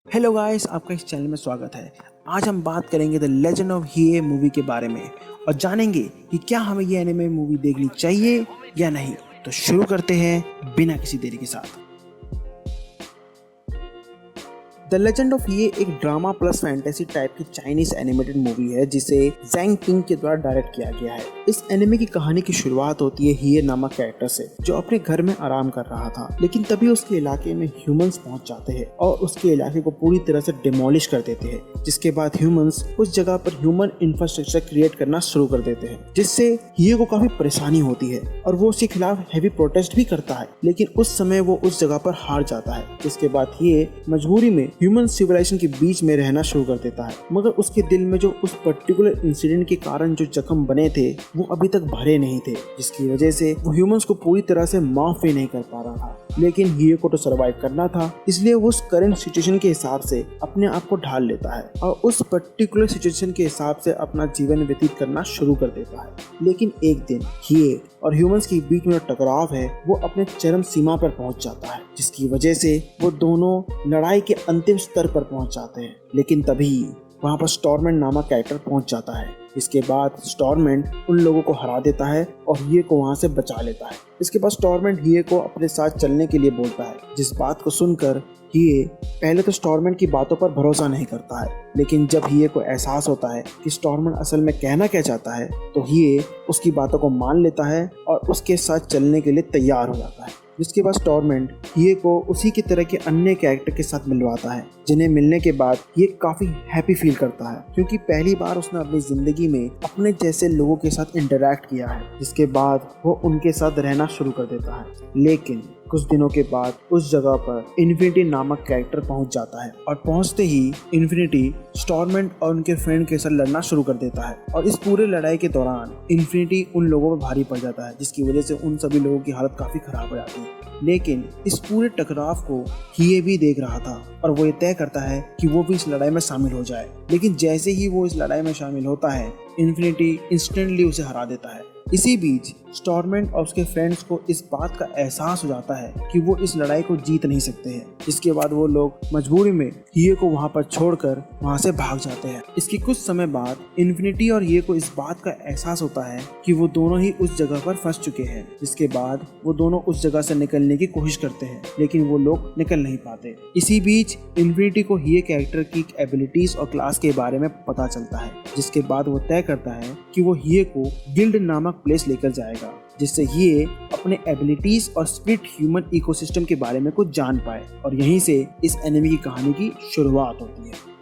Hello guys, आपका इस channel में स्वागत है। आज हम बात करेंगे द लेजेंड ऑफ हिये मूवी के बारे में और जानेंगे कि क्या हमें ये एनिमे मूवी देखनी चाहिए या नहीं। तो शुरू करते हैं बिना किसी देरी के साथ। द लेजेंड ऑफ हिये एक ड्रामा प्लस फैंटेसी टाइप की चाइनीज एनिमेटेड मूवी है जिसे जैंग पिंग के द्वारा डायरेक्ट किया गया है। इस एनिमे की कहानी की शुरुआत होती है हिये नामक कैरेक्टर से, जो अपने घर में आराम कर रहा था, लेकिन तभी उसके इलाके में ह्यूमंस पहुंच जाते हैं और उसके इलाके को पूरी तरह से डिमोलिश कर देते हैं। जिसके बाद ह्यूमंस उस जगह पर ह्यूमन इंफ्रास्ट्रक्चर क्रिएट करना शुरू कर देते हैं, जिससे हिये को काफी परेशानी होती है और वो उसके खिलाफ हैवी प्रोटेस्ट भी करता है, लेकिन उस समय वो उस जगह पर हार जाता है। जिसके बाद हिये मजबूरी में ह्यूमन सिविलाइजेशन के बीच में रहना शुरू कर देता है, मगर उसके दिल में जो उस पर्टिकुलर इंसिडेंट के कारण जो जख्म बने थे वो अभी तक भरे नहीं थे, जिसकी वजह से वो ह्यूमंस को पूरी तरह से माफ भी नहीं कर पा रहा था। लेकिन हिये को तो सर्वाइव करना था, इसलिए वो उस करंट सिचुएशन के हिसाब से अपने आप को ढाल लेता है और उस पर्टिकुलर सिचुएशन के हिसाब से अपना जीवन व्यतीत करना शुरू कर देता है। लेकिन एक दिन हिये और ह्यूमंस के बीच में जो टकराव है वो अपने चरम सीमा पर पहुंच जाता है, जिसकी वजह से वो दोनों लड़ाई के अंतिम स्तर पर पहुंच जाते हैं। लेकिन तभी वहां पर स्टॉर्मेंट नामक कैरेक्टर पहुंच जाता है। इसके बाद स्टॉर्मेंट उन लोगों को हरा देता है और हिये को वहां से बचा लेता है। इसके बाद स्टॉर्मेंट हिये को अपने साथ चलने के लिए बोलता है, जिस बात को सुनकर हिये पहले तो स्टॉर्मेंट की बातों पर भरोसा नहीं करता है, लेकिन जब हिये को एहसास होता है कि स्टॉर्मेंट असल में कहना क्या चाहता है तो हिये उसकी बातों को मान लेता है और उसके साथ चलने के लिए तैयार हो जाता है। जिसके बाद स्टॉर्मेंट हिये को उसी की तरह के अन्य कैरेक्टर के साथ मिलवाता है, जिन्हें मिलने के बाद ये काफी हैप्पी फील करता है, क्योंकि पहली बार उसने अपनी जिंदगी में अपने जैसे लोगों के साथ इंटरैक्ट किया है। जिसके बाद वो उनके साथ रहना शुरू कर देता है। लेकिन कुछ दिनों के बाद उस जगह पर इन्फिनिटी नामक कैरेक्टर पहुंच जाता है और पहुंचते ही इन्फिनिटी स्टॉर्मेंट और उनके फ्रेंड के साथ लड़ना शुरू कर देता है और इस पूरे लड़ाई के दौरान इन्फिनिटी उन लोगों पर भारी पड़ जाता है, जिसकी वजह से उन सभी लोगों की हालत काफी खराब हो जाती है। लेकिन इस पूरे टकराव को हिये भी देख रहा था और वो ये तय करता है कि वो भी इस लड़ाई में शामिल हो जाए। लेकिन जैसे ही वो इस लड़ाई में शामिल होता है, इन्फिनिटी इंस्टेंटली उसे हरा देता है। इसी बीच स्टॉर्मेंट और उसके फ्रेंड्स को इस बात का एहसास हो जाता है कि वो इस लड़ाई को जीत नहीं सकते हैं। इसके बाद वो लोग मजबूरी में हिये को वहां पर छोड़कर वहां से भाग जाते हैं। इसके कुछ समय बाद इन्फिनिटी और हिये को इस बात का एहसास होता है कि वो दोनों ही उस जगह पर फंस चुके हैं। जिसके बाद वो दोनों उस जगह से निकलने की कोशिश करते हैं, लेकिन वो लोग निकल नहीं पाते। इसी बीच इन्फिनिटी को हिये कैरेक्टर की एबिलिटीज और क्लास के बारे में पता चलता है, जिसके बाद वो तय करता है कि वो हिये को गिल्ड नामक प्लेस लेकर जाएगा, जिससे हिये अपने एबिलिटीज और स्प्लिट ह्यूमन इकोसिस्टम के बारे में कुछ जान पाए। और यहीं से इस एनिमे की कहानी की शुरुआत होती है।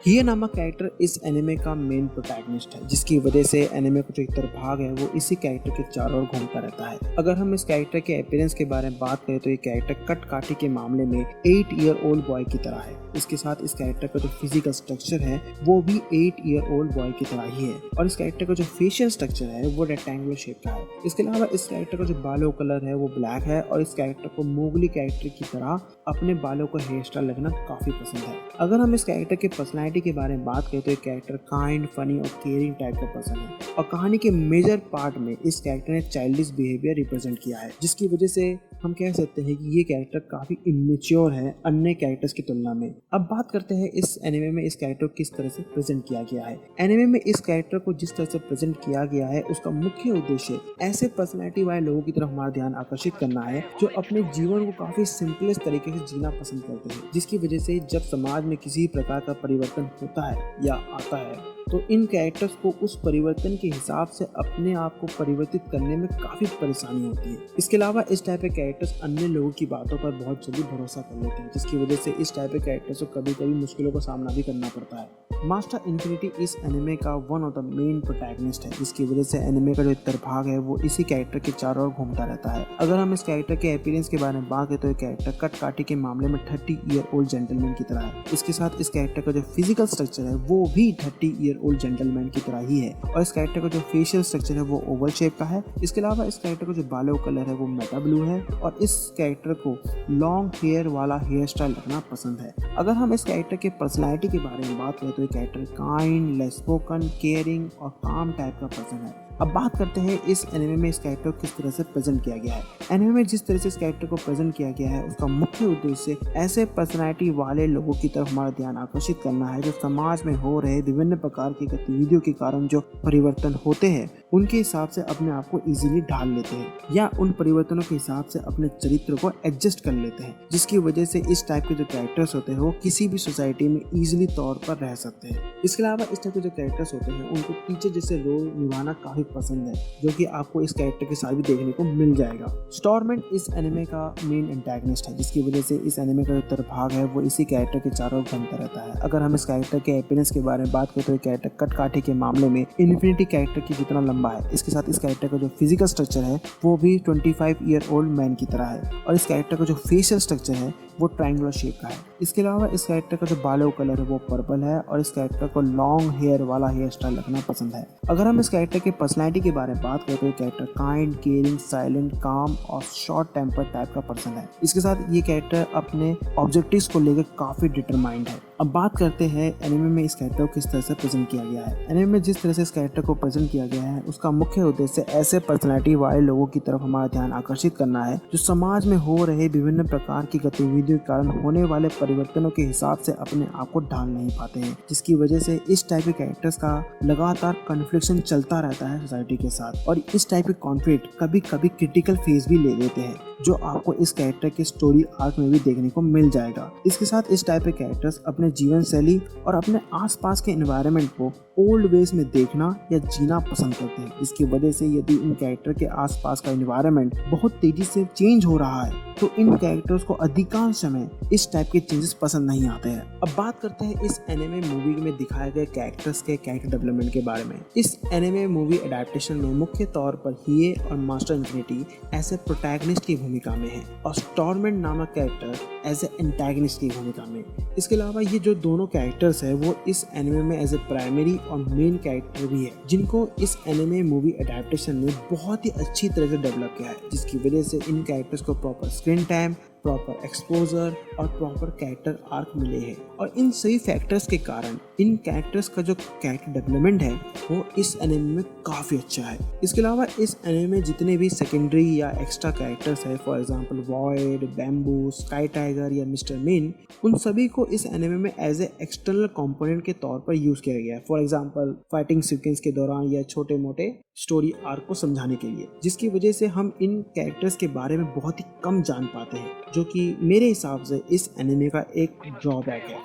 हिये नामक कैरेक्टर इस एनिमे का मेन प्रोटैगनिस्ट है, जिसकी वजह से एनिमे का जो इतर भाग है वो इसी कैरेक्टर के चारों ओर घूमता रहता है। अगर हम इस कैरेक्टर के अपीयरेंस के बारे में बात करें तो ये कैरेक्टर कट काठी के मामले में 8 ईयर ओल्ड बॉय की तरह है। इसके साथ इस कैरेक्टर का जो फिजिकल स्ट्रक्चर है वो भी 8 ईयर ओल्ड बॉय की तरह ही है और इस कैरेक्टर का जो फेशियल स्ट्रक्चर है वो रेक्टेंगुलर शेप का है। इसके अलावा इस कैरेक्टर का जो बालों कलर है वो ब्लैक है और इस कैरेक्टर को मोगली कैरेक्टर की तरह अपने बालों को हेयर स्टाइल लगना काफी पसंद है। अगर हम इस कैरेक्टर के पर्सनैलिटी के बारे में बात करें तो ये कैरेक्टर काइंड, फनी और केयरिंग टाइप का पर्सन है और कहानी के मेजर पार्ट में इस कैरेक्टर ने चाइल्डिश बिहेवियर रिप्रेजेंट किया है, जिसकी वजह से हम कह सकते हैं कि ये कैरेक्टर काफी इमेच्योर है अन्य कैरेक्टर्स की तुलना में। अब बात करते हैं इस एनिमे में इस कैरेक्टर को किस तरह से प्रेजेंट किया गया है। एनिमे में इस कैरेक्टर को जिस तरह से प्रेजेंट किया गया है उसका मुख्य उद्देश्य ऐसे पर्सनैलिटी वाले लोगों की तरफ हमारा ध्यान आकर्षित करना है जो अपने जीवन को काफी सिंपलेस्ट तरीके से जीना पसंद करते हैं, जिसकी वजह से जब समाज में किसी प्रकार का परिवर्तन होता है या आता है तो इन कैरेक्टर्स को उस परिवर्तन के हिसाब से अपने आप को परिवर्तित करने में काफी परेशानी होती है। इसके अलावा इस टाइप के कैरेक्टर्स अन्य लोगों की बातों पर बहुत जल्दी भरोसा कर लेते हैं, जिसकी वजह से इस टाइप के कैरेक्टर्स को कभी कभी मुश्किलों का सामना भी करना पड़ता है। मास्टर इन्फिनिटी इस एनिमे का one of the main protagonist है, जिसकी वजह से एनिमे का जो इतर भाग है वो इसी कैरेक्टर के चारों ओर घूमता रहता है। अगर हम इस कैरेक्टर के अपीयरेंस के बारे में बात करें तो ये कैरेक्टर कट काठी के मामले में 30 ईयर ओल्ड जेंटलमैन की तरह है। इसके साथ इस कैरेक्टर का जो फिजिकल स्ट्रक्चर है वो भी 30 ईयर ओल्ड जेंटलमैन की तरह ही है और इस कैरेक्टर का जो फेशियल स्ट्रक्चर है वो ओवल शेप का है। इसके अलावा इस कैरेक्टर का जो बालों कलर है वो मेटा ब्लू है और इस कैरेक्टर को लॉन्ग हेयर वाला हेयर स्टाइल रखना पसंद है। अगर हम इस कैरेक्टर के पर्सनैलिटी के बारे में बात करें तो ये character kind, less spoken, caring और काम टाइप का पर्सन है। अब बात करते हैं इस एनिमे में इस कैरेक्टर को किस तरह से प्रेजेंट किया गया है। एनिमे में जिस तरह से इस कैरेक्टर को प्रेजेंट किया गया है उसका मुख्य उद्देश्य ऐसे पर्सनैलिटी वाले लोगों की तरफ हमारा ध्यान आकर्षित करना है जो समाज में हो रहे विभिन्न प्रकार की गतिविधियों के कारण जो परिवर्तन होते हैं उनके हिसाब से अपने आप को इजीली ढाल लेते हैं या उन परिवर्तनों के हिसाब से अपने चरित्र को एडजस्ट कर लेते हैं, जिसकी वजह से इस टाइप के जो कैरेक्टर्स होते हैं वो किसी भी सोसाइटी में इजीली तौर पर रह सकते हैं। इसके अलावा इस टाइप के जो कैरेक्टर्स होते हैं उनको टीचर जैसे रोल निभाना काफी पसंद है, जो कि आपको इस कैरेक्टर के साथ भी देखने को मिल जाएगा। स्टॉर्मेंट इस एनिमे का मेन एंटागनिस्ट है, जिसकी वजह से इस एनिमे का जो तरभाग है वो इसी कैरेक्टर के चारों ओर घूमता रहता है। अगर हम इस कैरेक्टर के अपीयरेंस के बारे में बात करें तो कैरेक्टर कटकाठी के मामले में इन्फिनिटी कैरेक्टर की जितना लंबा है, इसके साथ इस कैरेक्टर का जो फिजिकल स्ट्रक्चर है वो भी 25 ईयर ओल्ड मैन की तरह है और इस कैरेक्टर का जो फेशियल स्ट्रक्चर है वो ट्रायंगुलर शेप का है। इसके अलावा इस कैरेक्टर का जो बालों का कलर है वो पर्पल है और इस कैरेक्टर को लॉन्ग हेयर वाला हेयर स्टाइल रखना पसंद है। अगर हम इस कैरेक्टर के पर्सनैलिटी के बारे में बात करें तो ये कैरेक्टर काइंड, केयरिंग, साइलेंट, काम और शॉर्ट टेम्पर टाइप का पर्सन है। इसके साथ ये कैरेक्टर अपने ऑब्जेक्टिव्स को लेकर काफी डिटरमाइंड है। अब बात करते हैं एनिमे में इस कैरेक्टर को किस तरह से प्रेजेंट किया गया है। एनिमे में जिस तरह से इस कैरेक्टर को प्रेजेंट किया गया है उसका मुख्य उद्देश्य ऐसे पर्सनैलिटी वाले लोगों की तरफ हमारा ध्यान आकर्षित करना है जो समाज में हो रहे विभिन्न प्रकार की गतिविधियों के कारण होने वाले परिवर्तनों के हिसाब से अपने आप को ढाल नहीं पाते हैं, जिसकी वजह से इस टाइप के कैरेक्टर्स का लगातार कन्फ्लिक्शन चलता रहता है सोसाइटी के साथ और इस टाइप के कॉन्फ्लिक्ट कभी कभी क्रिटिकल फेज भी ले लेते हैं, जो आपको इस कैरेक्टर के स्टोरी आर्क में भी देखने को मिल जाएगा। इसके साथ इस टाइप के कैरेक्टर्स अपने जीवन शैली और अपने आसपास के एनवायरनमेंट को ओल्ड वेज में देखना या जीना पसंद करते हैं। इसकी वजह से यदि इन कैरेक्टर के आसपास का एनवायरनमेंट बहुत तेजी से चेंज हो रहा है तो इन कैरेक्टर्स को अधिकांश समय इस टाइप के चेंजेस पसंद नहीं आते हैं। अब बात करते हैं इस एनिमे मूवी में दिखाए गए कैरेक्टर्स के कैरेक्टर डेवलपमेंट के बारे में। इस एनिमे मूवी एडेप्टेशन में मुख्य तौर पर हिए और मास्टर इन्फिनिटी ऐसे प्रोटैगनिस्ट की भूमिका में है और स्टॉर्मेंट नामक कैरेक्टर एज ए एंटागनिस्ट की भूमिका में। इसके अलावा ये जो दोनों कैरेक्टर्स है वो इस एनिमे में एज ए प्राइमरी और मेन कैरेक्टर भी है, जिनको इस एनिमे मूवी एडेप्टेशन में बहुत ही अच्छी तरह से डेवलप किया है, जिसकी वजह से इन कैरेक्टर्स को proper screen time, proper exposure और प्रॉपर कैरेक्टर आर्क मिले हैं और इन सभी फैक्टर्स के कारण इन कैरेक्टर्स का जो कैरेक्टर डेवलपमेंट है वो इस एनिमे में काफ़ी अच्छा है। इसके अलावा इस एनिमे में जितने भी सेकेंडरी या एक्स्ट्रा कैरेक्टर्स है, for example void, bamboo, sky tiger या मिस्टर मीन, उन सभी को इस एनिमे में एज ए एक्सटर्नल कंपोनेंट के तौर पर यूज़ किया गया है, फॉर एग्जांपल फाइटिंग सीक्वेंस के दौरान या छोटे मोटे स्टोरी आर्क को समझाने के लिए, जिसकी वजह से हम इन कैरेक्टर्स के बारे में बहुत ही कम जान पाते हैं, जो कि मेरे हिसाब से इस एनिमे का एक ड्रॉबैक है।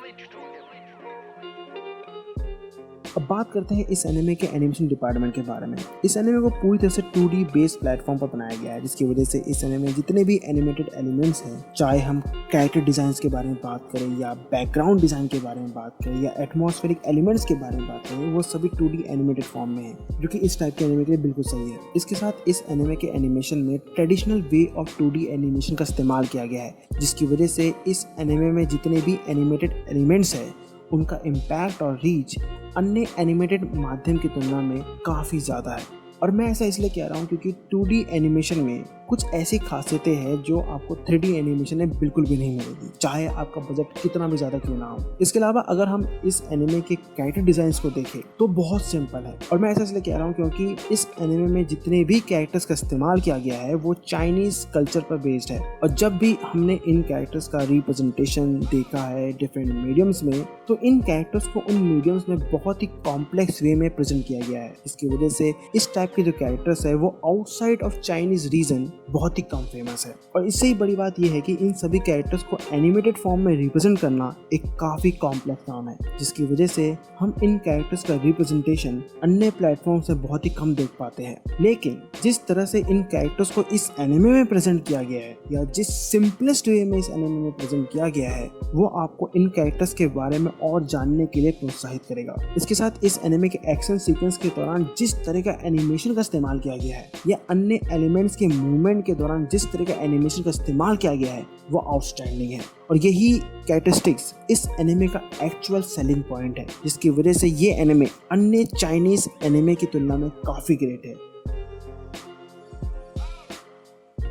अब बात करते हैं इस एनिमे के एनिमेशन डिपार्टमेंट के बारे में। इस एनिमे को पूरी तरह से 2D बेस्ड प्लेटफॉर्म पर बनाया गया है, जिसकी वजह से इस एनिमे में जितने भी एनिमेटेड एलिमेंट्स हैं, चाहे हम कैरेक्टर डिजाइन के बारे में बात करें या बैकग्राउंड डिजाइन के बारे में बात करें या एटमॉस्फेरिक एलिमेंट्स के बारे में बात करें, वो सभी 2D एनिमेटेड फॉर्म में है, जो कि इस टाइप के एनिमे के लिए बिल्कुल सही है। इसके साथ इस एनिमे के एनिमेशन में traditional way of 2D animation का इस्तेमाल किया गया है, जिसकी वजह से इस एनिमे में जितने भी एनिमेटेड एलिमेंट्स हैं उनका इम्पैक्ट और रीच अन्य एनिमेटेड माध्यम की तुलना में काफ़ी ज़्यादा है। और मैं ऐसा इसलिए कह रहा हूँ क्योंकि 2D एनिमेशन में कुछ ऐसी खासियतें हैं जो आपको 3D एनिमेशन में बिल्कुल भी नहीं मिलेगी, चाहे आपका बजट कितना भी ज़्यादा क्यों ना हो। इसके अलावा अगर हम इस एनिमे के कैरेक्टर डिज़ाइंस को देखें तो बहुत सिंपल है, और मैं ऐसा इसलिए कह रहा हूँ क्योंकि इस एनिमे में जितने भी कैरेक्टर्स का इस्तेमाल किया गया है वो चाइनीज़ कल्चर पर बेस्ड है, और जब भी हमने इन कैरेक्टर्स का रिप्रेजेंटेशन देखा है डिफरेंट मीडियम्स में, तो इन कैरेक्टर्स को उन मीडियम्स में बहुत ही कॉम्प्लेक्स वे में प्रेजेंट किया गया है, इसकी वजह से इस टाइप के जो कैरेक्टर्स है वो आउटसाइड ऑफ चाइनीज रीजन बहुत ही कम फेमस है। और इससे ही बड़ी बात यह है कि इन सभी कैरेक्टर्स को एनिमेटेड फॉर्म में रिप्रेजेंट करना एक काफी कॉम्प्लेक्स काम है, जिसकी वजह से हम इन कैरेक्टर्स का रिप्रेजेंटेशन अन्य प्लेटफॉर्म से बहुत ही कम देख पाते हैं। लेकिन जिस तरह से इन कैरेक्टर्स को इस एनिमे में प्रेजेंट किया गया है, या जिस सिंपलेस्ट वे में इस एनिमे में प्रेजेंट किया गया है, वो आपको इन कैरेक्टर्स के बारे में और जानने के लिए प्रोत्साहित करेगा। इसके साथ इस एनिमे के एक्शन सीक्वेंस के दौरान जिस तरह का एनिमेशन का इस्तेमाल किया गया है, या अन्य एलिमेंट्स के मूवमेंट के दौरान जिस तरह का एनिमेशन का इस्तेमाल किया गया है, वो आउटस्टैंडिंग है, और यही कैरेक्टरिस्टिक्स इस एनिमे का एक्चुअल सेलिंग पॉइंट है, जिसकी वजह से ये एनिमे अन्य चाइनीज एनिमे की तुलना में काफी ग्रेट है।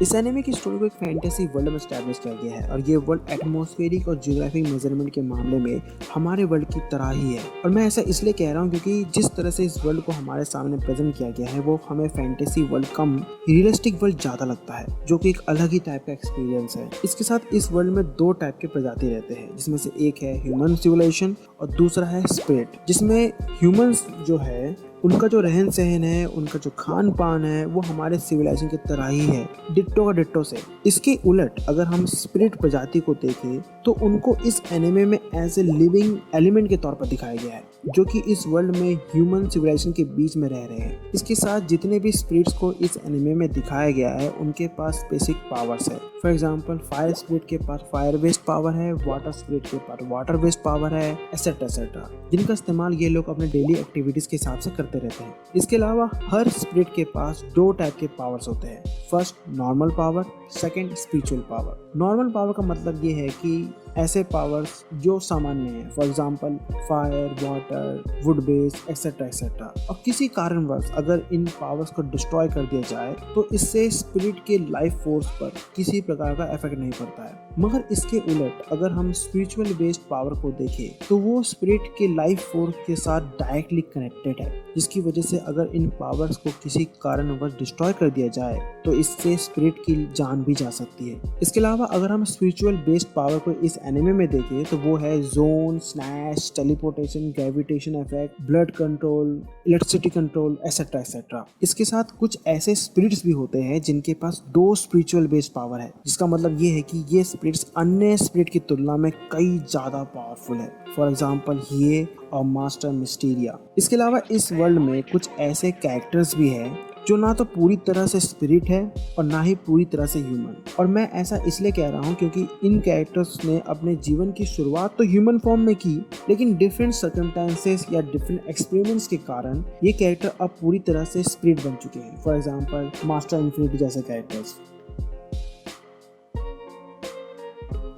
इस एनिमे की स्टोरी को एक फैंटेसी वर्ल्ड में एस्टैब्लिश किया गया है और ये वर्ल्ड एटमॉस्फेरिक और जियोग्राफिक मेजरमेंट के मामले में हमारे वर्ल्ड की तरह ही है। और मैं ऐसा इसलिए कह रहा हूँ क्योंकि जिस तरह से इस वर्ल्ड को हमारे सामने प्रेजेंट किया गया है वो हमें फैंटेसी वर्ल्ड कम रियलिस्टिक वर्ल्ड ज्यादा लगता है, जो कि एक अलग ही टाइप का एक्सपीरियंस है। इसके साथ इस वर्ल्ड में दो टाइप के प्रजाति रहते हैं, जिसमें से एक है ह्यूमन सिविलाइजेशन और दूसरा है स्पिरिट, जिसमें ह्यूमंस जो है उनका जो रहन सहन है, उनका जो खान पान है वो हमारे सिविलाइजेशन की तरह ही है, डिट्टो का डिट्टो से। इसके उलट अगर हम स्पिरिट प्रजाति को देखें तो उनको इस एनिमे में एज ए लिविंग एलिमेंट के तौर पर दिखाया गया है, जो कि इस वर्ल्ड में ह्यूमन सिविलाइजेशन के बीच में रह रहे हैं। इसके साथ जितने भी स्पिरिट्स को इस एनिमे में दिखाया गया है उनके पास बेसिक पावर्स है। फॉर एग्जाम्पल फायर स्पिरिट के पास फायर बेस्ड पावर है, वाटर स्पिरिट के पास वाटर बेस्ड पावर है, एसेट्रा, जिनका इस्तेमाल ये लोग अपने डेली एक्टिविटीज के हिसाब से करते रहते हैं। इसके अलावा हर स्पिरिट के पास दो टाइप के पावर्स होते हैं, first normal power, second spiritual power. Normal power का मतलब ये है कि ऐसे पावर्स जो सामान्य हैं, for example fire, water, would based etcetera. और किसी कारणवश अगर इन पावर्स को डिस्ट्रॉय कर दिया जाए तो इससे स्पिरिट के लाइफ फोर्स पर किसी प्रकार का इफेक्ट नहीं पड़ता है। मगर इसके उलट अगर हम स्पिरिचुअल बेस्ड पावर को देखें तो वो स्पिरिट के लाइफ फोर्स के साथ डायरेक्टली कनेक्टेड है, जिसकी वजह से अगर इन पावर्स को किसी कारणवश डिस्ट्रॉय कर दिया जाए तो इससे स्पिरिट की जान भी जा सकती है। इसके अलावा अगर हम स्पिरिचुअल बेस्ड पावर को इस एनिमे में देखें तो वो है zone, snatch, teleportation, gravitation effect, blood control, electricity control, etcetera. इसके साथ कुछ ऐसे स्पिरिट्स भी होते हैं जिनके पास दो स्पिरिचुअल बेस्ड पावर है, जिसका मतलब ये है कि ये स्पिरिट्स अन्य स्पिरिट की तुलना में कई ज्यादा पावरफुल है। फॉर एग्जाम्पल ये और मास्टर मिस्टीरिया। इसके अलावा इस वर्ल्ड में कुछ ऐसे कैरेक्टर्स भी हैं जो ना तो पूरी तरह से स्पिरिट है और ना ही पूरी तरह से ह्यूमन। और मैं ऐसा इसलिए कह रहा हूँ क्योंकि इन कैरेक्टर्स ने अपने जीवन की शुरुआत तो ह्यूमन फॉर्म में की, लेकिन डिफरेंट सर्कमस्टेंसेस या डिफरेंट एक्सपेरिमेंट्स के कारण ये कैरेक्टर अब पूरी तरह से स्पिरिट बन चुके हैं। फॉर एग्जाम्पल मास्टर इन्फिनिटी जैसे कैरेक्टर्स।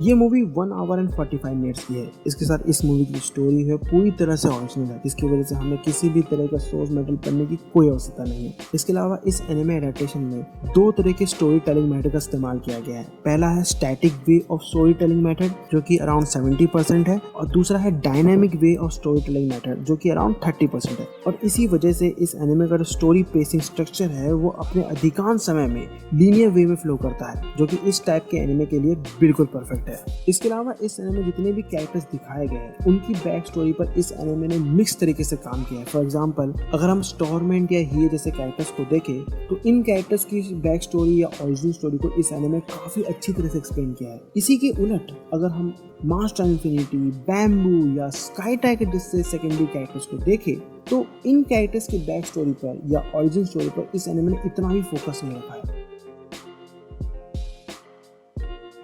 ये मूवी 1 आवर एंड 45 मिनट्स की है। इसके साथ इस मूवी की स्टोरी है पूरी तरह से ओरिजिनल है, जिसकी वजह से हमें किसी भी तरह का सोर्स मटेरियल पढ़ने की कोई आवश्यकता नहीं है। इसके अलावा इस एनिमे एडेप्टेशन में दो तरह के स्टोरी टेलिंग मेथड का इस्तेमाल किया गया है। पहला है static way of story telling method जो कि अराउंड 70% है, और दूसरा है dynamic way of story telling method जो कि अराउंड 30% है। और इसी वजह से इस एनिमे का जो स्टोरी पेसिंग स्ट्रक्चर है वो अपने अधिकांश समय में लीनियर वे में फ्लो करता है, जो कि इस टाइप के एनिमे के लिए बिल्कुल परफेक्ट है। इसके अलावा इस एनिमे में जितने भी कैरेक्टर्स दिखाए गए हैं उनकी बैक स्टोरी पर इस एनिमे ने मिक्स तरीके से काम किया है। फॉर एग्जांपल अगर हम स्टॉर्मेंट या हीरो जैसे कैरेक्टर्स को देखें तो इन कैरेक्टर्स की बैक स्टोरी या ओरिजिनल स्टोरी को इस एनिमे में काफी अच्छी तरह से एक्सप्लेन किया है। इसी के उलट अगर हम मास्टर इन्फिनिटी, बैम्बू या स्काई टाइगर जैसे सेकेंडरी कैरेक्टर्स को देखें तो इन कैरेक्टर्स की बैक स्टोरी पर या ओरिजिनल स्टोरी पर इस एनिमे ने इतना भी फोकस नहीं रखा है।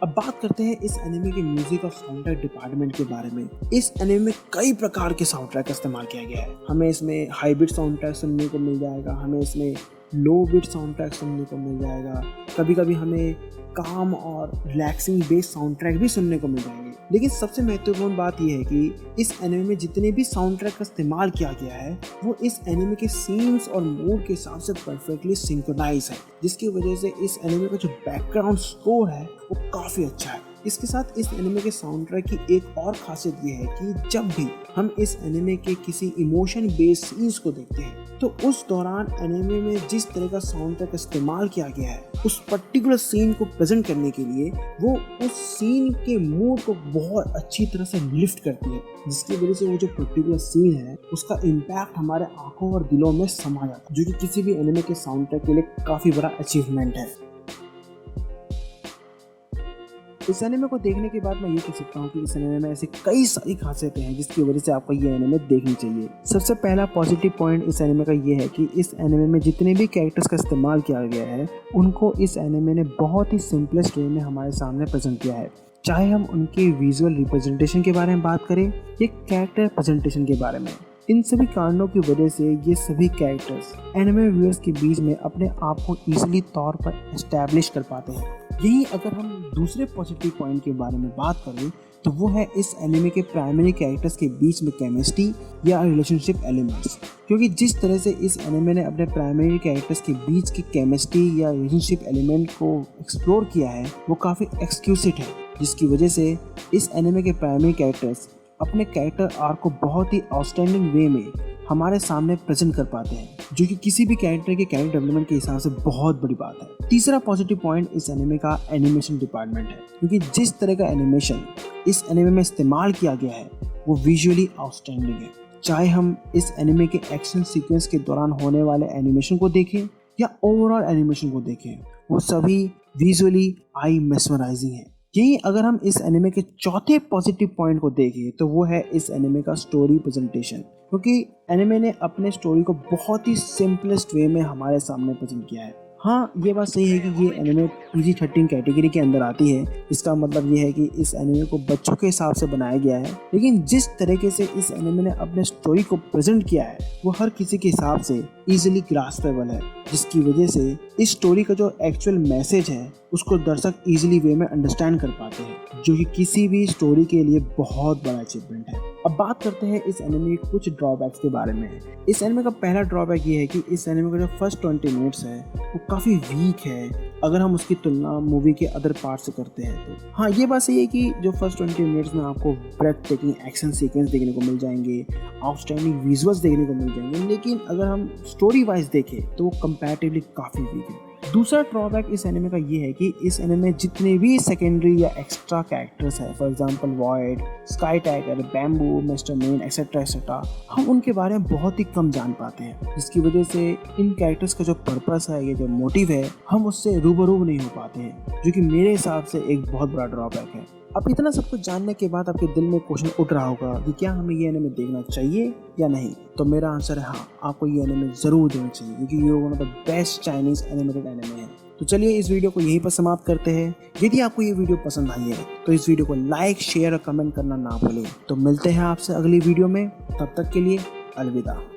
अब बात करते हैं इस एनिमे के म्यूजिक और साउंड ट्रैक डिपार्टमेंट के बारे में। इस एनिमे में कई प्रकार के साउंड ट्रैक का इस्तेमाल किया गया है। हमें इसमें हाई बीट साउंड ट्रैक सुनने को मिल जाएगा, हमें इसमें लो बीट साउंड ट्रैक सुनने को मिल जाएगा, कभी कभी हमें काम और रिलैक्सिंग बेस साउंड ट्रैक भी सुनने को मिल जाएंगे। लेकिन सबसे महत्वपूर्ण बात यह है कि इस एनिमे में जितने भी साउंड ट्रैक का इस्तेमाल किया गया है वो इस एनिमे के सीन्स और मूड के हिसाब से परफेक्टली सिंक्रोनाइज है, जिसकी वजह से इस एनिमे का जो बैकग्राउंड स्कोर है वो काफी अच्छा है। इसके साथ इस एनिमे के साउंड ट्रैक की एक और खासियत ये है कि जब भी हम इस एनिमे के किसी इमोशन बेस्ड सीन्स को देखते हैं तो उस दौरान एनिमे में जिस तरह का साउंड ट्रैक इस्तेमाल किया गया है उस पर्टिकुलर सीन को प्रेजेंट करने के लिए वो उस सीन के मूड को बहुत अच्छी तरह से लिफ्ट करती है, जिसकी वजह से वो जो पर्टिकुलर सीन है उसका इम्पैक्ट हमारे आंखों और दिलों में समा जाता है, जो कि किसी भी एनिमे के साउंड ट्रैक के लिए काफी बड़ा अचीवमेंट है। इस एनिमे को देखने के बाद मैं ये कह सकता हूँ कि इस एनिमे में ऐसी कई सारी खासियतें हैं जिसकी वजह से आपको ये एनिमे देखनी चाहिए। सबसे पहला पॉजिटिव पॉइंट इस एनिमे का ये है कि इस एनिमे में जितने भी कैरेक्टर्स का इस्तेमाल किया गया है उनको इस एनिमे ने बहुत ही सिंपलेस्ट वे में हमारे सामने प्रेजेंट किया है। चाहे हम उनके विजुअल रिप्रेजेंटेशन के बारे में बात करें या कैरेक्टर प्रेजेंटेशन के बारे में, इन सभी कारणों की वजह से ये सभी कैरेक्टर्स एनिमे व्यूअर्स के बीच में अपने आप को इजीली तौर पर एस्टैब्लिश कर पाते हैं। यही अगर हम दूसरे पॉजिटिव पॉइंट के बारे में बात करें तो वो है इस एनिमे के प्राइमरी कैरेक्टर्स के बीच में केमिस्ट्री या रिलेशनशिप एलिमेंट्स, क्योंकि जिस तरह से इस एनिमे ने अपने प्राइमरी कैरेक्टर्स के बीच की केमिस्ट्री या रिलेशनशिप एलिमेंट को एक्सप्लोर किया है वो काफ़ी एक्सक्यूसिट है, जिसकी वजह से इस एनिमे के प्राइमरी कैरेक्टर्स अपने कैरेक्टर आर्क को बहुत ही आउटस्टैंडिंग वे में हमारे सामने प्रेजेंट कर पाते हैं, जो कि किसी भी कैरेक्टर के कैरेक्टर डेवलपमेंट के हिसाब से बहुत बड़ी बात है। तीसरा पॉजिटिव पॉइंट इस एनिमे का एनिमेशन डिपार्टमेंट है, क्योंकि जिस तरह का एनिमेशन इस एनिमे में इस्तेमाल किया गया है वो विजुअली आउटस्टैंडिंग है। चाहे हम इस एनिमे के एक्शन सीक्वेंस के दौरान होने वाले एनिमेशन को देखें या ओवरऑल एनिमेशन को देखें, वो सभी विजुअली आई मेस्मराइजिंग है। यही अगर हम इस एनिमे के चौथे पॉजिटिव पॉइंट को देखें तो वो है इस एनिमे का स्टोरी प्रेजेंटेशन, क्योंकि एनिमे ने अपने स्टोरी को बहुत ही सिंपलेस्ट वे में हमारे सामने प्रेजेंट किया है। हाँ, ये बात सही है कि ये एनिमे PG-13 कैटेगरी के अंदर आती है। इसका मतलब ये है कि इस एनिमे को बच्चों के हिसाब से बनाया गया है, लेकिन जिस तरीके से इस एनिमे ने अपने स्टोरी को प्रेजेंट किया है वो हर किसी के हिसाब से इजीली ग्रास्पेबल है, जिसकी वजह से इस स्टोरी का जो एक्चुअल मैसेज है उसको दर्शक इजीली वे में अंडरस्टैंड कर पाते हैं, जो कि किसी भी स्टोरी के लिए बहुत बड़ा अचीवमेंट है। अब बात करते हैं इस एनिमे के कुछ ड्रॉबैक्स के बारे में। इस एनिमे का पहला ड्रॉबैक ये है कि इस एनिमे का जो फर्स्ट 20 मिनट्स है वो काफ़ी वीक है अगर हम उसकी तुलना मूवी के अदर पार्ट से करते हैं तो। हाँ, ये बात सही है कि जो फर्स्ट 20 मिनट्स में आपको ब्रेथ टेकिंग एक्शन सीक्वेंस देखने को मिल जाएंगे, आउटस्टैंडिंग विजुअल्स देखने को मिल जाएंगे, लेकिन अगर हम स्टोरी वाइज देखें तो वो कंपैरेटिवली काफ़ी वीक है। दूसरा ड्रॉबैक इस एनिमे का ये है कि इस एनिमे में जितने भी सेकेंडरी या एक्स्ट्रा कैरेक्टर्स हैं, for example void, sky tiger, bamboo, mister main etcetera etcetera, हम उनके बारे में बहुत ही कम जान पाते हैं, जिसकी वजह से इन कैरेक्टर्स का जो पर्पस है, ये जो मोटिव है, हम उससे रूबरू नहीं हो पाते हैं, जो कि मेरे हिसाब से एक बहुत बड़ा ड्रॉबैक है। अब इतना सब कुछ जानने के बाद आपके दिल में क्वेश्चन उठ रहा होगा कि क्या हमें ये एनिमे देखना चाहिए या नहीं, तो मेरा आंसर है हाँ, आपको ये एनिमे ज़रूर देखना चाहिए, क्योंकि ये one of the best Chinese animated anime है। तो चलिए इस वीडियो को यहीं पर समाप्त करते हैं। यदि आपको ये वीडियो पसंद आई है तो इस वीडियो को लाइक, शेयर और कमेंट करना ना भूलें। तो मिलते हैं आपसे अगली वीडियो में, तब तक के लिए अलविदा।